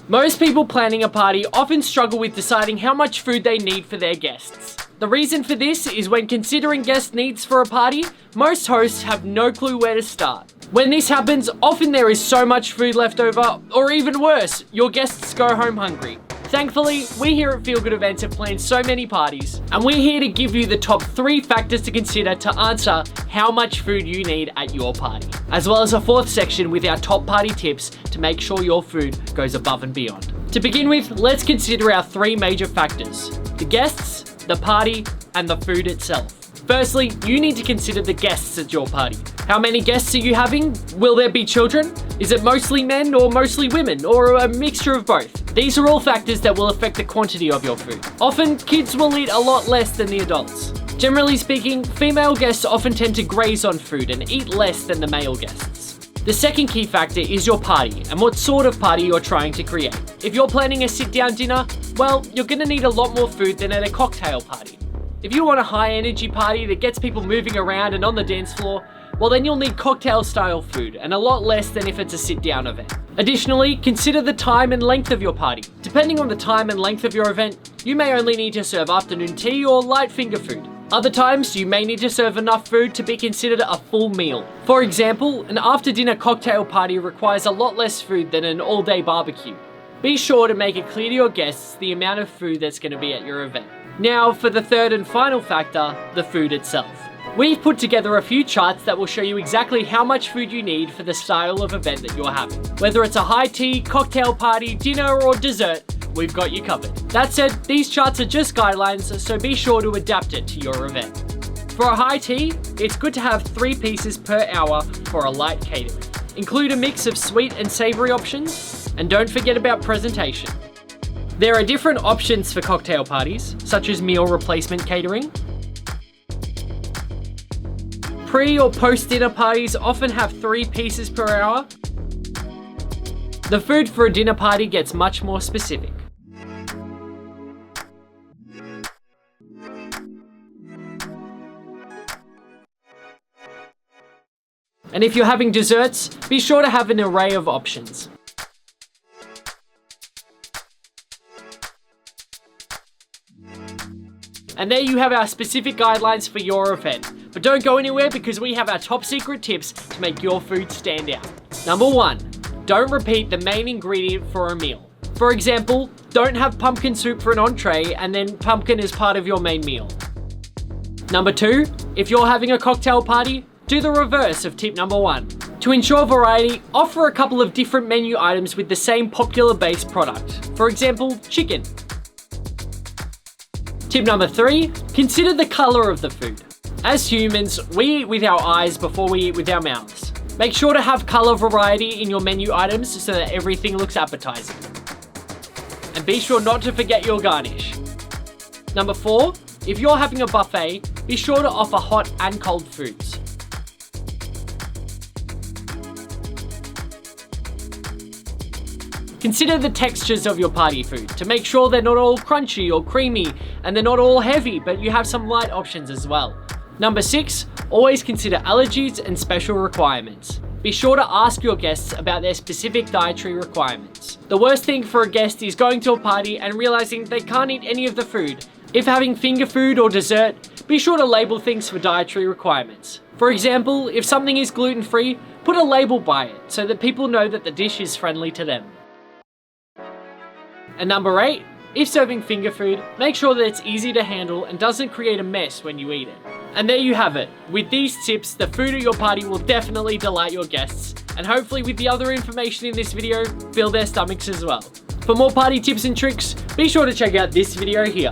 Most people planning a party often struggle with deciding how much food they need for their guests. The reason for this is when considering guest needs for a party, most hosts have no clue where to start. When this happens, often there is so much food left over, or even worse, your guests go home hungry. Thankfully, we here at Feel Good Events have planned so many parties, and we're here to give you the top 3 factors to consider to answer how much food you need at your party, as well as a 4th section with our top party tips to make sure your food goes above and beyond. To begin with, let's consider our 3 major factors: the guests, the party, and the food itself. Firstly, you need to consider the guests at your party. How many guests are you having? Will there be children? Is it mostly men or mostly women, or a mixture of both? These are all factors that will affect the quantity of your food. Often, kids will eat a lot less than the adults. Generally speaking, female guests often tend to graze on food and eat less than the male guests. The second key factor is your party and what sort of party you're trying to create. If you're planning a sit-down dinner, well, you're gonna need a lot more food than at a cocktail party. If you want a high-energy party that gets people moving around and on the dance floor, well then you'll need cocktail-style food and a lot less than if it's a sit-down event. Additionally, consider the time and length of your party. Depending on the time and length of your event, you may only need to serve afternoon tea or light finger food. Other times, you may need to serve enough food to be considered a full meal. For example, an after-dinner cocktail party requires a lot less food than an all-day barbecue. Be sure to make it clear to your guests the amount of food that's going to be at your event. Now for the third and final factor, the food itself. We've put together a few charts that will show you exactly how much food you need for the style of event that you're having. Whether it's a high tea, cocktail party, dinner, or dessert, we've got you covered. That said, these charts are just guidelines, so be sure to adapt it to your event. For a high tea, it's good to have 3 pieces per hour for a light catering. Include a mix of sweet and savory options, and don't forget about presentation. There are different options for cocktail parties, such as meal replacement catering. Pre or post-dinner parties often have 3 pieces per hour. The food for a dinner party gets much more specific. And if you're having desserts, be sure to have an array of options. And there you have our specific guidelines for your event. But don't go anywhere because we have our top secret tips to make your food stand out. Number 1, don't repeat the main ingredient for a meal. For example, don't have pumpkin soup for an entree and then pumpkin as part of your main meal. Number 2, if you're having a cocktail party, do the reverse of tip number 1. To ensure variety, offer a couple of different menu items with the same popular base product. For example, chicken. Tip number 3, consider the color of the food. As humans, we eat with our eyes before we eat with our mouths. Make sure to have color variety in your menu items so that everything looks appetizing. And be sure not to forget your garnish. Number 4, if you're having a buffet, be sure to offer hot and cold foods. Consider the textures of your party food to make sure they're not all crunchy or creamy and they're not all heavy, but you have some light options as well. Number 6, always consider allergies and special requirements. Be sure to ask your guests about their specific dietary requirements. The worst thing for a guest is going to a party and realizing they can't eat any of the food. If having finger food or dessert, be sure to label things for dietary requirements. For example, if something is gluten-free, put a label by it so that people know that the dish is friendly to them. And number 8, if serving finger food, make sure that it's easy to handle and doesn't create a mess when you eat it. And there you have it. With these tips, the food at your party will definitely delight your guests, and hopefully with the other information in this video, fill their stomachs as well. For more party tips and tricks, be sure to check out this video here.